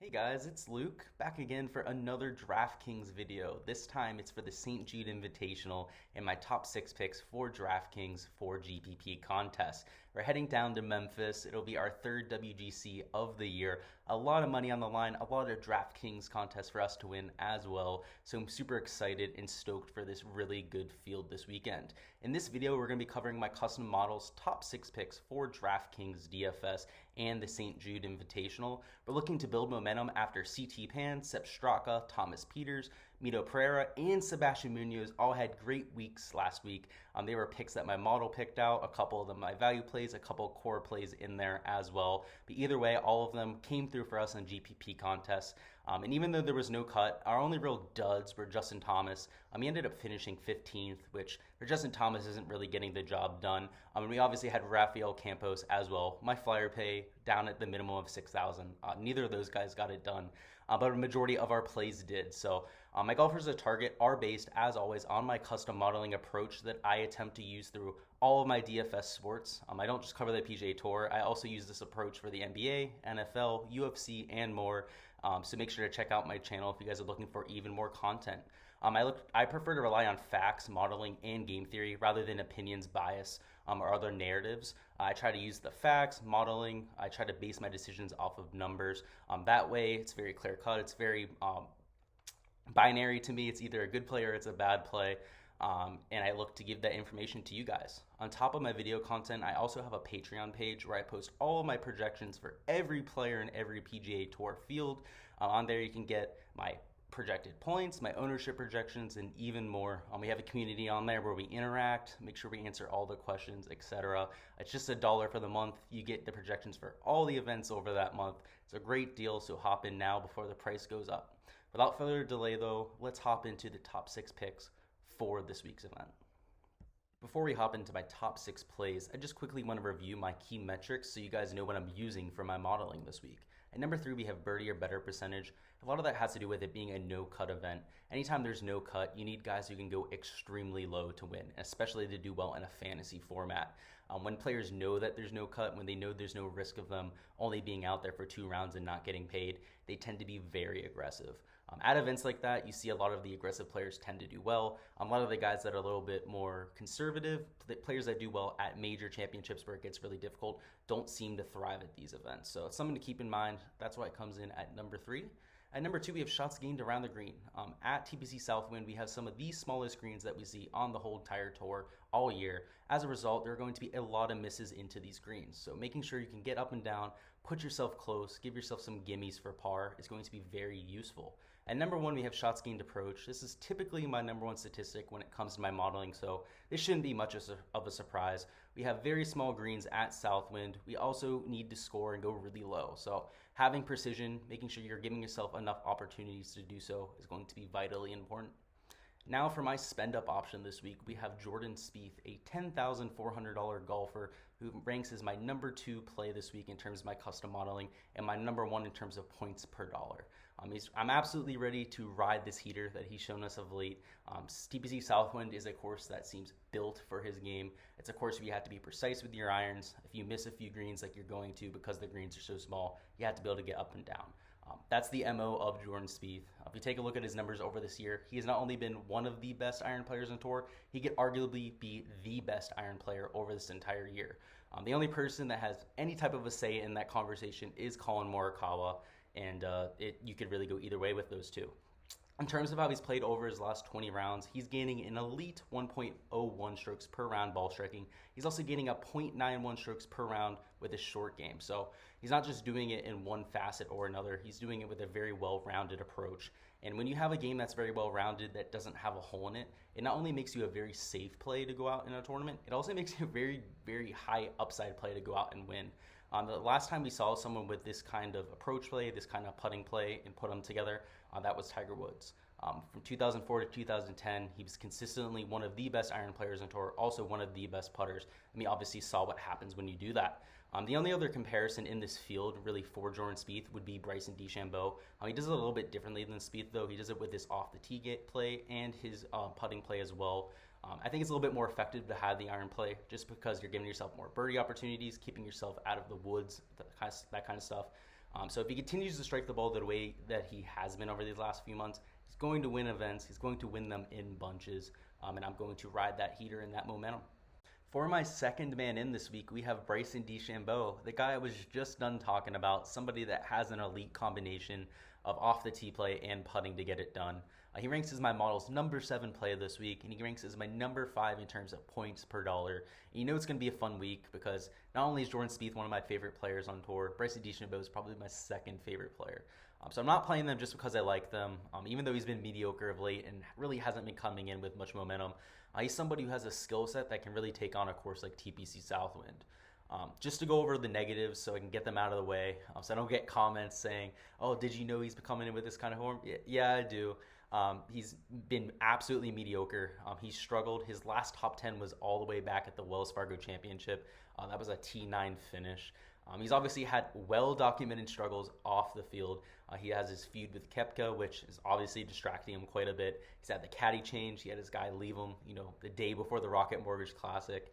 Hey guys, it's Luke, back again for another Draftkings video. This time it's for the St. Jude Invitational and my top 6 picks for Draftkings for GPP contest. We're heading down to Memphis. It'll be our third WGC of the year. A lot of money on the line, a lot of Draftkings contests for us to win as well. So I'm super excited and stoked for this really good field this weekend. In this video, we're going to be covering my custom models top 6 picks for Draftkings DFS and the St. Jude Invitational. We're looking to build momentum after CT Pan, Sepp Straka, Thomas Pieters, Mito Pereira, and Sebastian Munoz all had great weeks last week. They were picks that my model picked out, a couple of them my value plays, a couple core plays in there as well. But either way, all of them came through for us in GPP contests. And even though there was no cut, our only real duds were Justin Thomas. He ended up finishing 15th, which for Justin Thomas isn't really getting the job done. And we obviously had Rafael Campos as well. My flyer pay down at the minimum of 6,000. Neither of those guys got it done, but a majority of our plays did. So my golfers at target are based, as always, on my custom modeling approach that I attempt to use through all of my DFS sports. I don't just cover the PGA Tour. I also use this approach for the NBA, NFL, UFC, and more. So make sure to check out my channel if you guys are looking for even more content. I prefer to rely on facts, modeling, and game theory rather than opinions, bias, or other narratives. I try to use the facts, modeling. I try to base my decisions off of numbers. That way, it's very clear cut. It's very binary to me. It's either a good play or it's a bad play. And I look to give that information to you guys. On top of my video content, I also have a Patreon page where I post all of my projections for every player in every PGA Tour field. On there, you can get my projected points, my ownership projections, and even more. We have a community on there where we interact, make sure we answer all the questions, etc. It's just $1 for the month. You get the projections for all the events over that month. It's a great deal, so hop in now before the price goes up. Without further delay though, let's hop into the top 6 picks for this week's event. Before we hop into my top 6 plays, I just quickly want to review my key metrics so you guys know what I'm using for my modeling this week. At number 3, we have birdie or better percentage. A lot of that has to do with it being a no-cut event. Anytime there's no cut, you need guys who can go extremely low to win, especially to do well in a fantasy format. When players know that there's no cut, when they know there's no risk of them only being out there for 2 rounds and not getting paid, they tend to be very aggressive. At events like that, you see a lot of the aggressive players tend to do well. A lot of the guys that are a little bit more conservative, the players that do well at major championships where it gets really difficult, don't seem to thrive at these events. So it's something to keep in mind. That's why it comes in at number 3. At number 2, we have shots gained around the green. At TPC Southwind, we have some of the smallest greens that we see on the whole entire tour all year. As a result, there are going to be a lot of misses into these greens. So making sure you can get up and down, put yourself close, give yourself some gimmies for par is going to be very useful. At number 1, we have shots gained approach. This is typically my number 1 statistic when it comes to my modeling, so this shouldn't be much of a surprise. We have very small greens at Southwind. We also need to score and go really low. So having precision, making sure you're giving yourself enough opportunities to do so is going to be vitally important. Now for my spend up option this week, we have Jordan Spieth, a $10,400 golfer who ranks as my number 2 play this week in terms of my custom modeling and my number 1 in terms of points per dollar. I'm absolutely ready to ride this heater that he's shown us of late. TPC Southwind is a course that seems built for his game. It's a course where you have to be precise with your irons. If you miss a few greens like you're going to because the greens are so small, you have to be able to get up and down. That's the MO of Jordan Spieth. If you take a look at his numbers over this year, he has not only been one of the best iron players on tour, he could arguably be the best iron player over this entire year. The only person that has any type of a say in that conversation is Colin Morikawa, and you could really go either way with those two. In terms of how he's played over his last 20 rounds, he's gaining an elite 1.01 strokes per round ball striking. He's also gaining a 0.91 strokes per round with his short game. So he's not just doing it in one facet or another. He's doing it with a very well-rounded approach. And when you have a game that's very well-rounded that doesn't have a hole in it, it not only makes you a very safe play to go out in a tournament, it also makes you a very, very high upside play to go out and win. The last time we saw someone with this kind of approach play, this kind of putting play, and put them together, that was Tiger Woods. From 2004 to 2010, he was consistently one of the best iron players on tour, also one of the best putters. And we obviously saw what happens when you do that. The only other comparison in this field, really, for Jordan Spieth would be Bryson DeChambeau. He does it a little bit differently than Spieth, though. He does it with his off-the-tee play and his putting play as well. I think it's a little bit more effective to have the iron play just because you're giving yourself more birdie opportunities, keeping yourself out of the woods, that kind of stuff. So if he continues to strike the ball the way that he has been over these last few months, he's going to win events. He's going to win them in bunches, and I'm going to ride that heater and that momentum. For my second man in this week, we have Bryson DeChambeau, the guy I was just done talking about, somebody that has an elite combination of off the tee play and putting to get it done. He ranks as my model's number 7 play this week, and he ranks as my number 5 in terms of points per dollar. And you know it's going to be a fun week because not only is Jordan Spieth one of my favorite players on tour, Bryson DeChambeau is probably my second favorite player. So I'm not playing them just because I like them, even though he's been mediocre of late and really hasn't been coming in with much momentum. He's somebody who has a skill set that can really take on a course like TPC Southwind. Just to go over the negatives so I can get them out of the way, so I don't get comments saying, oh, did you know he's coming in with this kind of form? Yeah, I do. He's been absolutely mediocre. He's struggled. His last top 10 was all the way back at the Wells Fargo Championship. That was a T9 finish. He's obviously had well-documented struggles off the field. He has his feud with Koepka, which is obviously distracting him quite a bit. He's had the caddy change. He had his guy leave him, the day before the Rocket Mortgage Classic.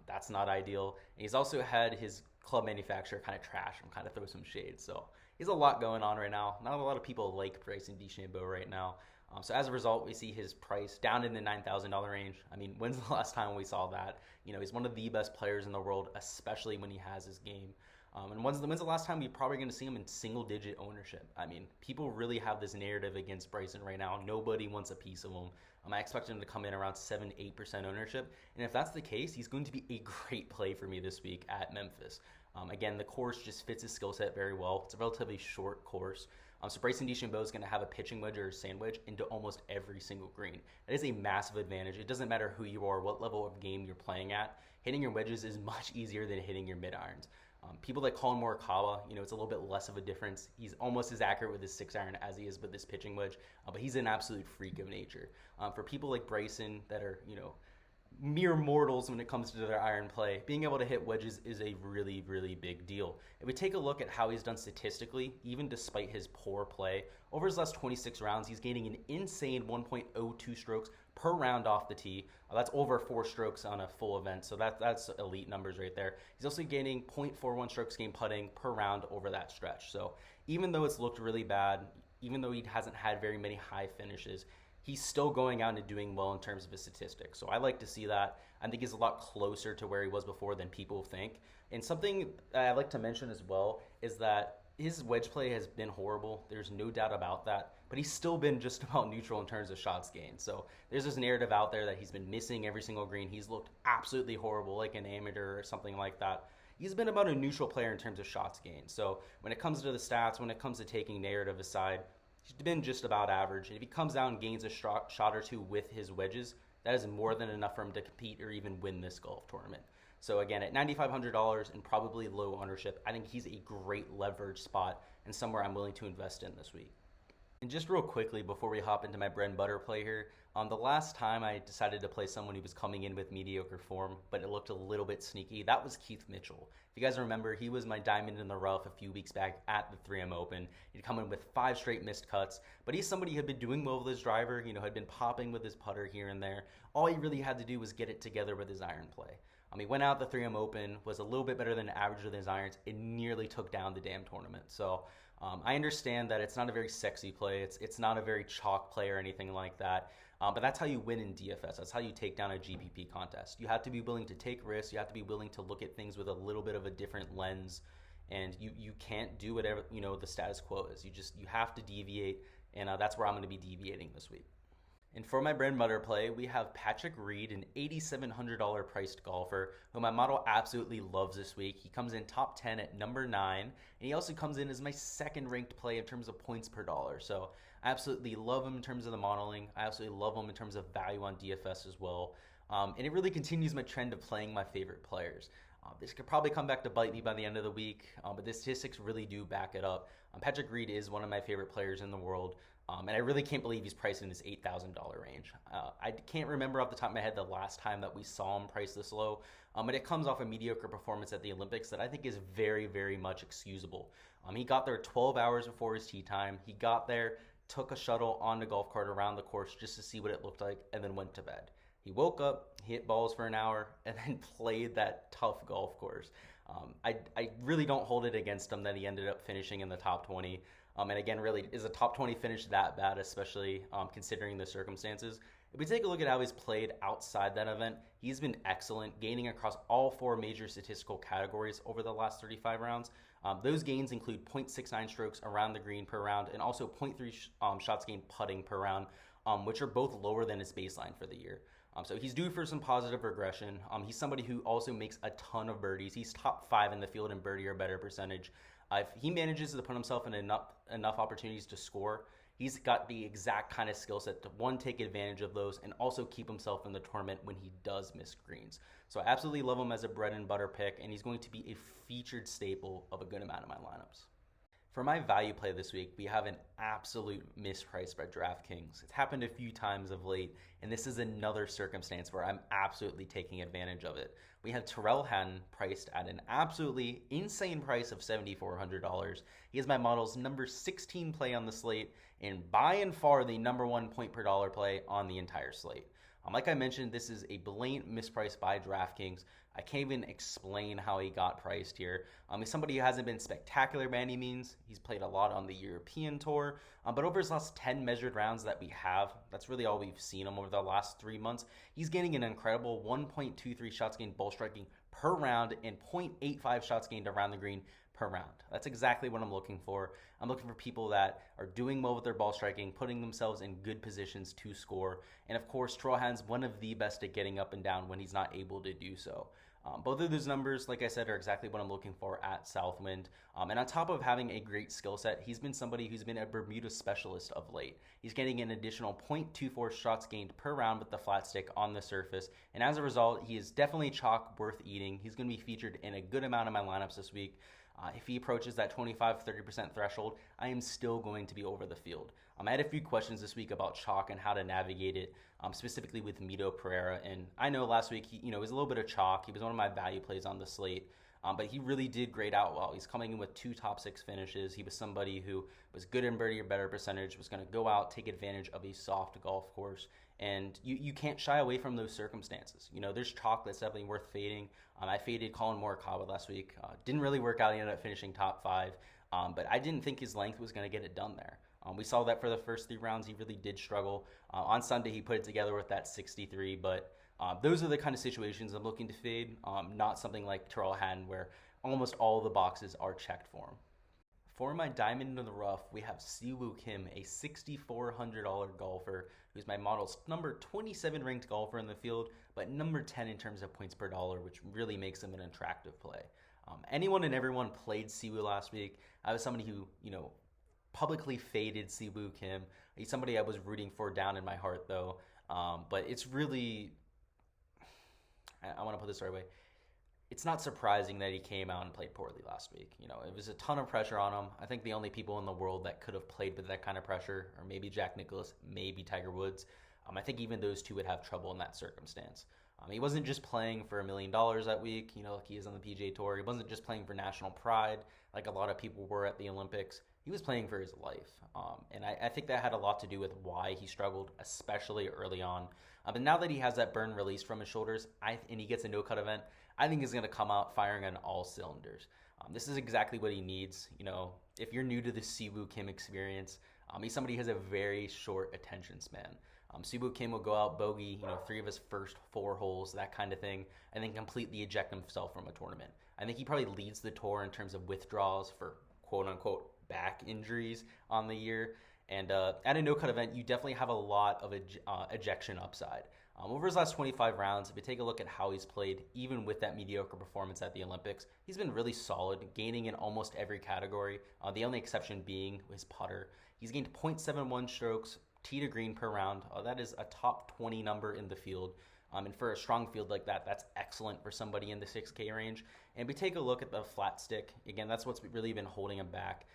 That's not ideal. And he's also had his club manufacturer kind of trash him, kind of throw some shade. So he's a lot going on right now. Not a lot of people like Bryson DeChambeau right now. So as a result, we see his price down in the $9,000 range. I mean, when's the last time we saw that? He's one of the best players in the world, especially when he has his game. And when's the last time we're probably going to see him in single-digit ownership? I mean, people really have this narrative against Bryson right now. Nobody wants a piece of him. I expect him to come in around 7-8% ownership. And if that's the case, he's going to be a great play for me this week at Memphis. Again, the course just fits his skill set very well. It's a relatively short course. So Bryson DeChambeau is going to have a pitching wedge or a sand wedge into almost every single green. That is a massive advantage. It doesn't matter who you are, what level of game you're playing at. Hitting your wedges is much easier than hitting your mid-irons. People that call him Morikawa, it's a little bit less of a difference. He's almost as accurate with his 6-iron as he is with his pitching wedge, but he's an absolute freak of nature. For people like Bryson that are, mere mortals when it comes to their iron play, being able to hit wedges is a really, really big deal. If we take a look at how he's done statistically, even despite his poor play, over his last 26 rounds, he's gaining an insane 1.02 strokes per round off the tee. That's over 4 strokes on a full event, so that's elite numbers right there. He's also gaining 0.41 strokes gained putting per round over that stretch. So even though it's looked really bad, even though he hasn't had very many high finishes, he's still going out and doing well in terms of his statistics. So I like to see that. I think he's a lot closer to where he was before than people think. And something I'd like to mention as well is that his wedge play has been horrible. There's no doubt about that. But he's still been just about neutral in terms of shots gained. So there's this narrative out there that he's been missing every single green. He's looked absolutely horrible, like an amateur or something like that. He's been about a neutral player in terms of shots gained. So when it comes to the stats, when it comes to taking narrative aside, he's been just about average. And if he comes out and gains a shot or two with his wedges, that is more than enough for him to compete or even win this golf tournament. So again, at $9,500 and probably low ownership, I think he's a great leverage spot and somewhere I'm willing to invest in this week. And just real quickly before we hop into my bread and butter play here, the last time I decided to play someone who was coming in with mediocre form, but it looked a little bit sneaky, that was Keith Mitchell. If you guys remember, he was my diamond in the rough a few weeks back at the 3M Open. He'd come in with 5 straight missed cuts, but he's somebody who had been doing well with his driver, had been popping with his putter here and there. All he really had to do was get it together with his iron play. He went out the 3M Open, was a little bit better than average with his irons, and nearly took down the damn tournament. So I understand that it's not a very sexy play. It's not a very chalk play or anything like that. But that's how you win in DFS. That's how you take down a GPP contest. You have to be willing to take risks. You have to be willing to look at things with a little bit of a different lens. And you can't do whatever the status quo is. You have to deviate, and that's where I'm going to be deviating this week. And for my bread and butter play, we have Patrick Reed, an $8,700 priced golfer, who my model absolutely loves this week. He comes in top 10 at number 9, and he also comes in as my second ranked play in terms of points per dollar. So I absolutely love him in terms of the modeling. I absolutely love him in terms of value on DFS as well. And it really continues my trend of playing my favorite players. This could probably come back to bite me by the end of the week, but the statistics really do back it up. Patrick Reed is one of my favorite players in the world. And I really can't believe he's priced in this $8,000 range. I can't remember off the top of my head the last time that we saw him priced this low. But it comes off a mediocre performance at the Olympics that I think is very, very much excusable. He got there 12 hours before his tee time. He got there, took a shuttle on the golf cart around the course just to see what it looked like, and then went to bed. He woke up, hit balls for an hour, and then played that tough golf course. I really don't hold it against him that he ended up finishing in the top 20. And again, really, is a top 20 finish that bad, especially considering the circumstances? If we take a look at how he's played outside that event, he's been excellent, gaining across all 4 major statistical categories over the last 35 rounds. Those gains include 0.69 strokes around the green per round and also 0.3 shots gained putting per round, which are both lower than his baseline for the year. So he's due for some positive regression. He's somebody who also makes a ton of birdies. He's top 5 in the field in birdie or better percentage. If he manages to put himself in enough opportunities to score, he's got the exact kind of skill set to, one, take advantage of those and also keep himself in the tournament when he does miss greens. So I absolutely love him as a bread and butter pick, and he's going to be a featured staple of a good amount of my lineups. For my value play this week, we have an absolute misprice by DraftKings. It's happened a few times of late, and this is another circumstance where I'm absolutely taking advantage of it. We have Tyrrell Hatton priced at an absolutely insane price of $7,400. He is my model's number 16 play on the slate, and by and far the number 1 point per dollar play on the entire slate. Like I mentioned, this is a blatant misprice by DraftKings. I can't even explain how he got priced here. He's somebody who hasn't been spectacular by any means. He's played a lot on the European Tour, but over his last 10 measured rounds that we have, that's really all we've seen him over the last 3 months. He's getting an incredible 1.23 shots gained ball striking per round and 0.85 shots gained around the green per round. That's exactly what I'm looking for. I'm looking for people that are doing well with their ball striking, putting themselves in good positions to score. And of course, Tyrrell Hatton's one of the best at getting up and down when he's not able to do so. Both of those numbers, like I said, are exactly what I'm looking for at Southwind. And on top of having a great skill set, he's been somebody who's been a Bermuda specialist of late. He's getting an additional 0.24 shots gained per round with the flat stick on the surface. And as a result, he is definitely chalk worth eating. He's going to be featured in a good amount of my lineups this week. If he approaches that 25-30% threshold, I am still going to be over the field. I had a few questions this week about chalk and how to navigate it, specifically with Mito Pereira. And I know last week he was a little bit of chalk. He was one of my value plays on the slate, but he really did grade out well. He's coming in with 2 top 6 finishes. He was somebody who was good in birdie or better percentage, was going to go out, take advantage of a soft golf course. And you can't shy away from those circumstances. There's chalk that's definitely worth fading. I faded Colin Morikawa last week. Didn't really work out. He ended up finishing top 5. But I didn't think his length was going to get it done there. We saw that for the first 3 rounds. He really did struggle. On Sunday, he put it together with that 63. But those are the kind of situations I'm looking to fade. Not something like Tyrrell Hatton where almost all the boxes are checked for him. For my diamond in the rough, we have Siwoo Kim, a $6,400 golfer who's my model's number 27 ranked golfer in the field, but number 10 in terms of points per dollar, which really makes him an attractive play. Anyone and everyone played Siwoo last week. I was somebody who, publicly faded Siwoo Kim. He's somebody I was rooting for down in my heart, though. But it's really, I want to put this the right way. It's not surprising that he came out and played poorly last week. It was a ton of pressure on him. I think the only people in the world that could have played with that kind of pressure are maybe Jack Nicklaus, maybe Tiger Woods. I think even those two would have trouble in that circumstance. He wasn't just playing for $1 million that week, like he is on the PGA Tour. He wasn't just playing for national pride like a lot of people were at the Olympics. He was playing for his life. And I think that had a lot to do with why he struggled, especially early on. But now that he has that burn released from his shoulders and he gets a no-cut event, I think he's going to come out firing on all cylinders. This is exactly what he needs. If you're new to the Siwoo Kim experience, he's somebody who has a very short attention span. Siwoo Kim will go out bogey, 3 of his first 4 holes, that kind of thing, and then completely eject himself from a tournament. I think he probably leads the tour in terms of withdrawals for quote-unquote back injuries on the year. And at a no-cut event, you definitely have a lot of ejection upside. Over his last 25 rounds, if you take a look at how he's played, even with that mediocre performance at the Olympics, he's been really solid, gaining in almost every category, the only exception being his putter. He's gained 0.71 strokes, tee to green per round. That is a top 20 number in the field. And for a strong field like that, that's excellent for somebody in the 6K range. And if we take a look at the flat stick, again, that's what's really been holding him back.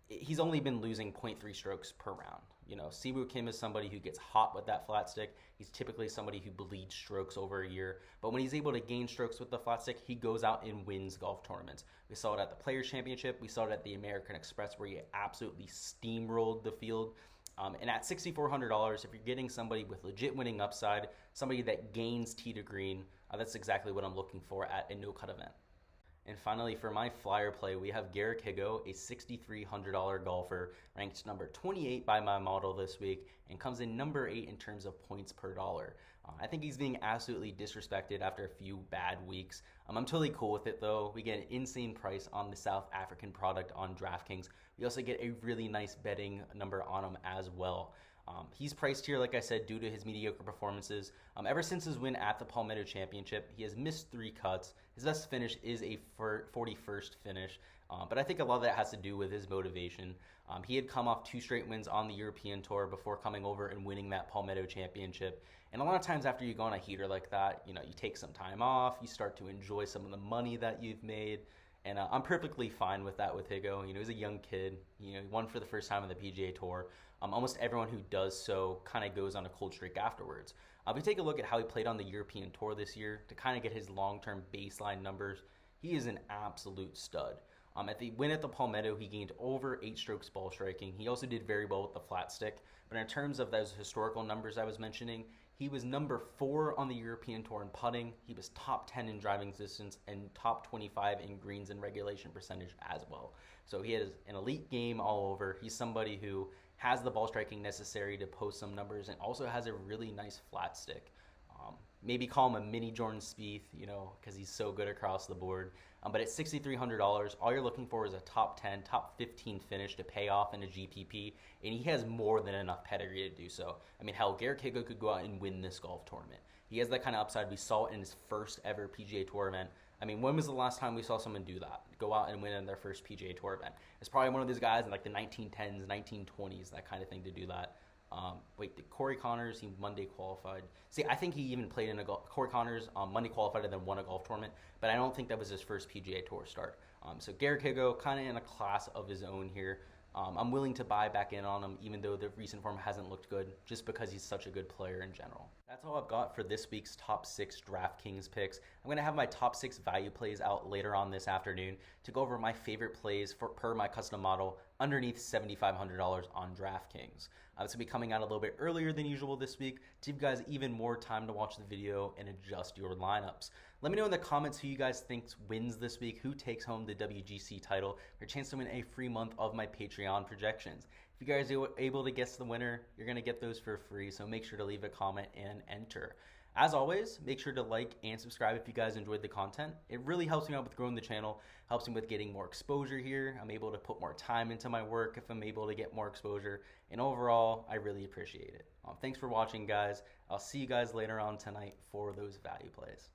He's only been losing 0.3 strokes per round. Siwoo Kim is somebody who gets hot with that flat stick. He's typically somebody who bleeds strokes over a year. But when he's able to gain strokes with the flat stick, he goes out and wins golf tournaments. We saw it at the Players' Championship. We saw it at the American Express where he absolutely steamrolled the field. And at $6,400, if you're getting somebody with legit winning upside, somebody that gains tee to green, that's exactly what I'm looking for at a no-cut event. And finally, for my flyer play, we have Garrick Higgo, a $6,300 golfer, ranked number 28 by my model this week, and comes in number 8 in terms of points per dollar. I think he's being absolutely disrespected after a few bad weeks. I'm totally cool with it though. We get an insane price on the South African product on DraftKings. We also get a really nice betting number on him as well. He's priced here, like I said, due to his mediocre performances. Ever since his win at the Palmetto Championship, he has missed 3 cuts. His best finish is a 41st finish, but I think a lot of that has to do with his motivation. He had come off 2 straight wins on the European Tour before coming over and winning that Palmetto Championship. And a lot of times after you go on a heater like that, you take some time off, you start to enjoy some of the money that you've made. And I'm perfectly fine with that with Higgo. He's a young kid. He won for the first time on the PGA Tour. Almost everyone who does so kind of goes on a cold streak afterwards. If we take a look at how he played on the European Tour this year to kind of get his long-term baseline numbers, he is an absolute stud. At the win at the Palmetto, he gained over 8 strokes ball striking. He also did very well with the flat stick. But in terms of those historical numbers I was mentioning, he was number 4 on the European Tour in putting. He was top 10 in driving distance and top 25 in greens and regulation percentage as well. So he has an elite game all over. He's somebody who has the ball striking necessary to post some numbers and also has a really nice flat stick. Maybe call him a mini Jordan Spieth, because he's so good across the board. But at $6,300, all you're looking for is a top 10, top 15 finish to pay off in a GPP, and he has more than enough pedigree to do so. Hell, Garrick Higgo could go out and win this golf tournament. He has that kind of upside. We saw it in his first ever PGA Tour event. When was the last time we saw someone do that? Go out and win in their first PGA Tour event? It's probably one of those guys in like the 1910s, 1920s, that kind of thing to do that. Did Corey Connors, he Monday qualified. See, I think he even played in Corey Connors Monday qualified and then won a golf tournament, but I don't think that was his first PGA Tour start. So Garrick Higgo, kind of in a class of his own here. I'm willing to buy back in on him, even though the recent form hasn't looked good, just because he's such a good player in general. That's all I've got for this week's top 6 DraftKings picks. I'm going to have my top 6 value plays out later on this afternoon to go over my favorite plays per my custom model underneath $7,500 on DraftKings. This will be coming out a little bit earlier than usual this week to give you guys even more time to watch the video and adjust your lineups. Let me know in the comments who you guys think wins this week, who takes home the WGC title, for a chance to win a free month of my Patreon projections. If you guys are able to guess the winner, you're going to get those for free, so make sure to leave a comment and enter. As always, make sure to like and subscribe if you guys enjoyed the content. It really helps me out with growing the channel, helps me with getting more exposure here. I'm able to put more time into my work if I'm able to get more exposure, and overall, I really appreciate it. Thanks for watching, guys. I'll see you guys later on tonight for those value plays.